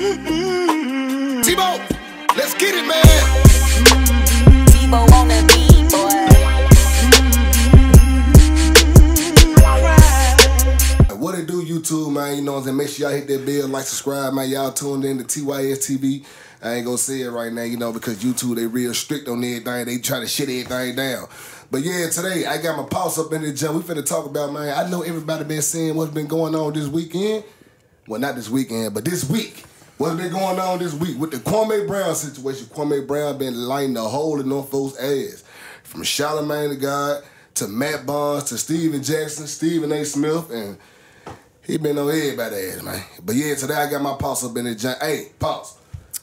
T-Bo, let's get it, man. T-Bo on the beat, boy. What it do, YouTube, man? You know what I'm saying? Make sure y'all hit that bell, like, subscribe, man. Y'all tuned in to Tystv. I ain't gonna say it right now, you know, because YouTube, they real strict on everything. They try to shit everything down. But yeah, today, I got my pulse up in the gym. We finna talk about, man, I know everybody been seeing what's been going on this weekend. Well, not this weekend, but this week. What's been going on this week with the Kwame Brown situation? Kwame Brown been lighting the hole in North folks' ass. From Charlamagne the God to Matt Barnes to Steven Jackson, Stephen A. Smith, and he been on everybody's ass, man. But yeah, today I got my pulse up in the gym. Hey, pulse.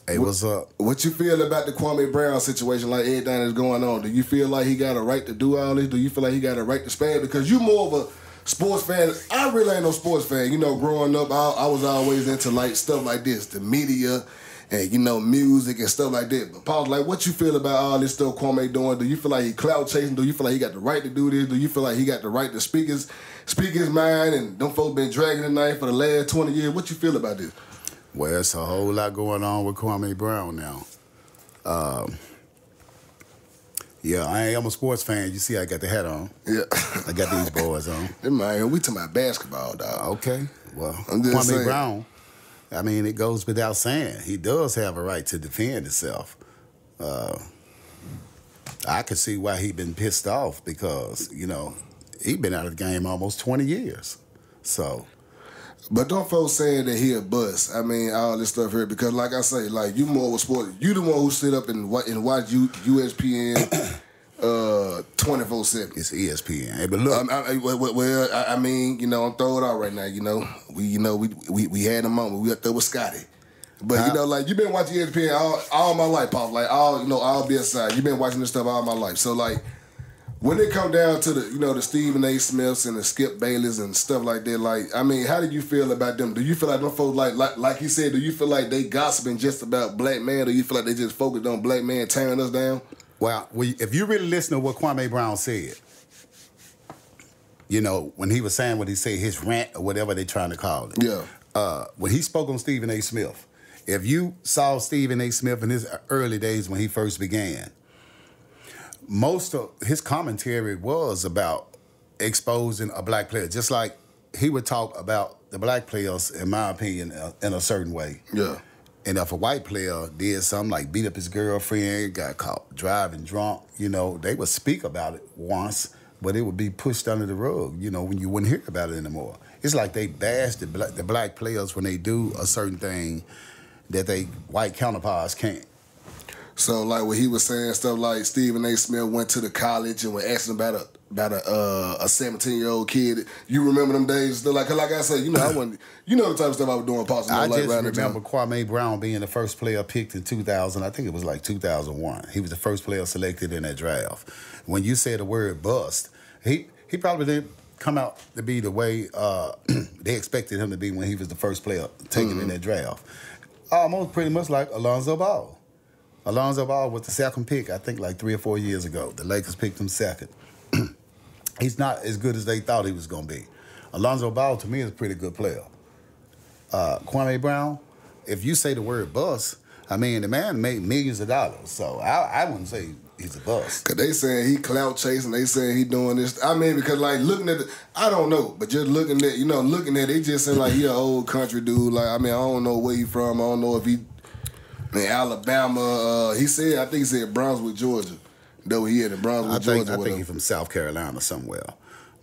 Hey, what's up? What you feel about the Kwame Brown situation, like everything that's going on? Do you feel like he got a right to do all this? Do you feel like he got a right to span? Because you more of a sports fan. I really ain't no sports fan. You know, growing up, I was always into like stuff like this, the media and, you know, music and stuff like that. But Paul, like, what you feel about all this stuff Kwame doing? Do you feel like he clout chasing? Do you feel like he got the right to do this? Do you feel like he got the right to speak his mind? And them folks been dragging the knife for the last 20 years. What you feel about this? Well, it's a whole lot going on with Kwame Brown now. Yeah, I'm a sports fan. You see, I got the hat on. Yeah. I got these boys on. Man, we talking about basketball, dog. Okay. Well, Kwame saying. Brown, I mean, it goes without saying. He does have a right to defend himself. I could see why he been pissed off because, you know, he been out of the game almost 20 years. So... But don't folks saying that he a bust. I mean, all this stuff here, because like I say, like, you more with sports. You the one who sit up and watch USPN 24/7. It's ESPN. Hey, but look, I mean, you know, I'm throwing it out right now. You know, we had a moment. We up there with Scotty. But you know, like, you been watching ESPN all my life, Pop. Like, all be aside. You been watching this stuff all my life. So like, when it come down to the, you know, the Stephen A. Smiths and the Skip Baileys and stuff like that, like, I mean, how do you feel about them? Do you feel like them folks, like he said, do you feel like they gossiping just about black man? Or do you feel like they just focused on black man tearing us down? Well, if you really listen to what Kwame Brown said, you know, when he was saying what he said, his rant or whatever they trying to call it. Yeah. When he spoke on Stephen A. Smith, if you saw Stephen A. Smith in his early days when he first began, most of his commentary was about exposing a black player, just like he would talk about the black players, in my opinion, in a certain way. Yeah. And if a white player did something like beat up his girlfriend, got caught driving drunk, you know, they would speak about it once, but it would be pushed under the rug, you know, when you wouldn't hear about it anymore. It's like they bash the black players when they do a certain thing that they white counterparts can't. So, like, when he was saying stuff like Stephen A. Smith went to the college and was asking about a 17-year-old kid. You remember them days? Like I said, you know, you know the type of stuff I was doing. I just remember Kwame Brown being the first player picked in 2000. I think it was like 2001. He was the first player selected in that draft. When you said the word bust, he probably didn't come out to be the way they expected him to be when he was the first player taken in that draft. Almost pretty much like Alonzo Ball. Alonzo Ball was the second pick, I think, like 3 or 4 years ago. The Lakers picked him second. He's not as good as they thought he was going to be. Alonzo Ball, to me, is a pretty good player. Kwame Brown, if you say the word bust, I mean, the man made millions of dollars. So I wouldn't say he's a bust. Because they saying he clout chasing. They saying he doing this. I mean, because, like, looking at I don't know. But just looking at, it just seem like he an old country dude. Like, I mean, I don't know where he from. I don't know if he... in Alabama, I think he said Brunswick, Georgia. Though he had in Brunswick, Georgia. I think he's from South Carolina somewhere.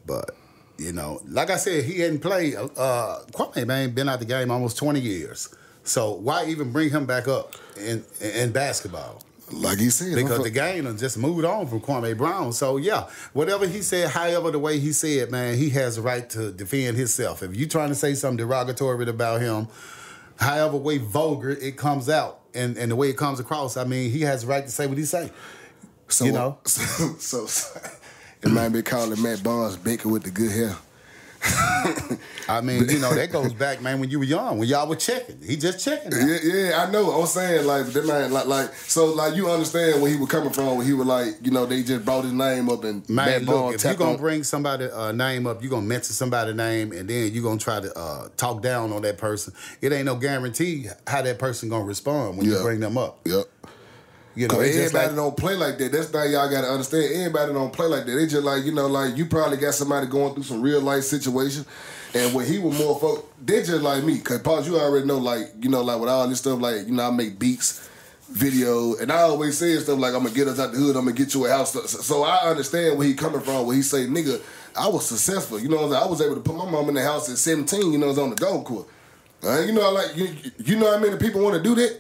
But, you know, like I said, he hadn't played. Kwame, man, been out the game almost 20 years. So why even bring him back up in basketball? Like he said. Because the game done just moved on from Kwame Brown. So, yeah, whatever he said, however the way he said, man, he has the right to defend himself. If you're trying to say something derogatory about him, however way vulgar it comes out, and the way it comes across, I mean, he has the right to say what he say. So, you know? So it might be calling Matt Barnes Baker with the good hair. I mean, you know, that goes back, man, when you were young, when y'all were checking. He just checking. Yeah, I know. I'm saying, like, that man, so, like, you understand where he was coming from, when he was like, you know, they just brought his name up and man, look, if you're going to bring somebody's name up, you're going to mention somebody's name, and then you're going to try to talk down on that person. It ain't no guarantee how that person going to respond when you bring them up. Yep. You know, everybody don't play like that. That's why y'all got to understand. Everybody don't play like that. They just like, you know, like you probably got somebody going through some real life situation. And when he was more folk, they just like me. Because, Paul, you already know, like, you know, like with all this stuff, like, you know, I make beats, video, and I always say stuff like, I'm going to get us out the hood, I'm going to get you a house. So I understand where he coming from, where he say, nigga, I was successful. You know what I'm saying? I was able to put my mom in the house at 17, you know, on the golf course. You know, like, you know how many people want to do that?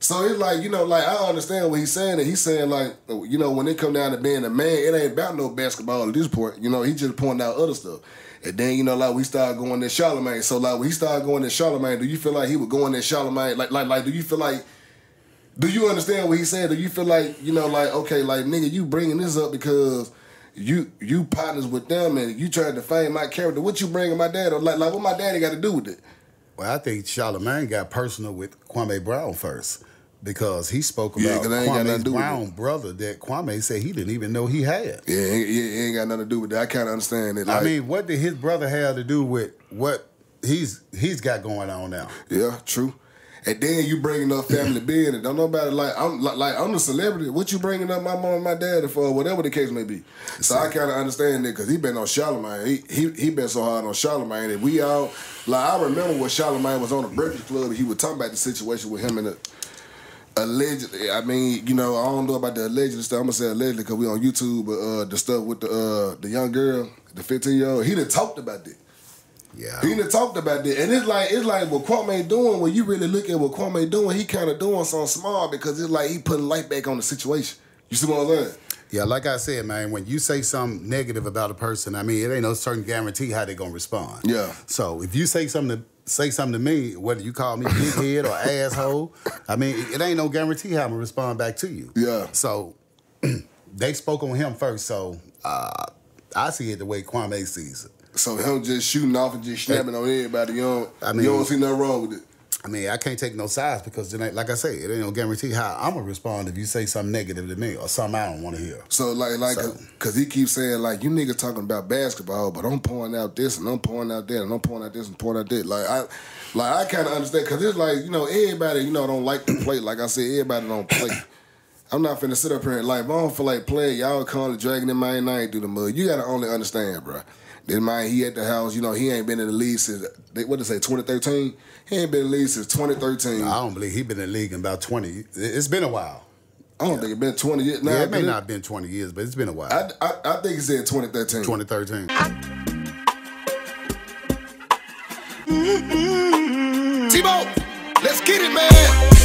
So it's like, you know, like, I understand what he's saying. And he's saying, like, you know, when it come down to being a man, it ain't about no basketball at this point. You know, he just pointing out other stuff. And then, you know, like, we started going to Charlemagne. So, like, when he started going to Charlemagne, do you feel like he was going to Charlemagne? Like, do you feel like, do you understand what he's saying? Do you feel like, you know, like, okay, like, nigga, you bringing this up because you partners with them and you trying to defame my character. What you bringing my dad? Or like, what my daddy got to do with it? Well, I think Charlemagne got personal with Kwame Brown first. Because he spoke about Kwame Brown brother that Kwame said he didn't even know he had. Yeah, it ain't got nothing to do with that. I kind of understand it. Like, I mean, what did his brother have to do with what he's got going on now? Yeah, true. And then you bringing up family business. Don't nobody like I'm the celebrity. What you bringing up my mom and my dad for? Whatever the case may be. So I kind of understand that because he been on Charlemagne. He been so hard on Charlemagne that we all like. I remember when Charlemagne was on the Breakfast Club. He was talking about the situation with him and the. Allegedly, I mean, you know, I don't know about the alleged stuff. I'm gonna say allegedly because we on YouTube, but the stuff with the young girl, the 15-year-old, he done talked about that. Yeah, he done talked about that, and it's like what Kwame doing. When you really look at what Kwame doing, he kind of doing something small because it's like he putting light back on the situation. You see what I'm saying? Yeah, like I said, man, when you say something negative about a person, I mean, it ain't no certain guarantee how they gonna respond. Yeah. So if you say something to me, whether you call me big head or asshole, I mean, it ain't no guarantee how I'm gonna respond back to you. Yeah. So they spoke on him first, so I see it the way Kwame sees it. So him just shooting off and just snapping on everybody, you don't see nothing wrong with it. I mean, I can't take no sides because, like I say, it ain't no guarantee how I'm going to respond if you say something negative to me or something I don't want to hear. So, because he keeps saying, like, you niggas talking about basketball, but I'm pointing out this and I'm pointing out that and I'm pointing out this and pointing out that. I kind of understand because it's like, you know, everybody, you know, don't like to play. Like I said, everybody don't play. I'm not finna sit up here and, like, if I don't feel like playing, y'all calling the dragging in my name through the mud. You got to only understand, bro. Then, man, he at the house, you know, he ain't been in the league since, 2013? He ain't been in the league since 2013. No, I don't believe he been in the league in about 20. It's been a while. I don't think it's been 20 years. Yeah, it may not have been 20 years, but it's been a while. I think he said 2013. 2013. T-Bo, let's get it, man.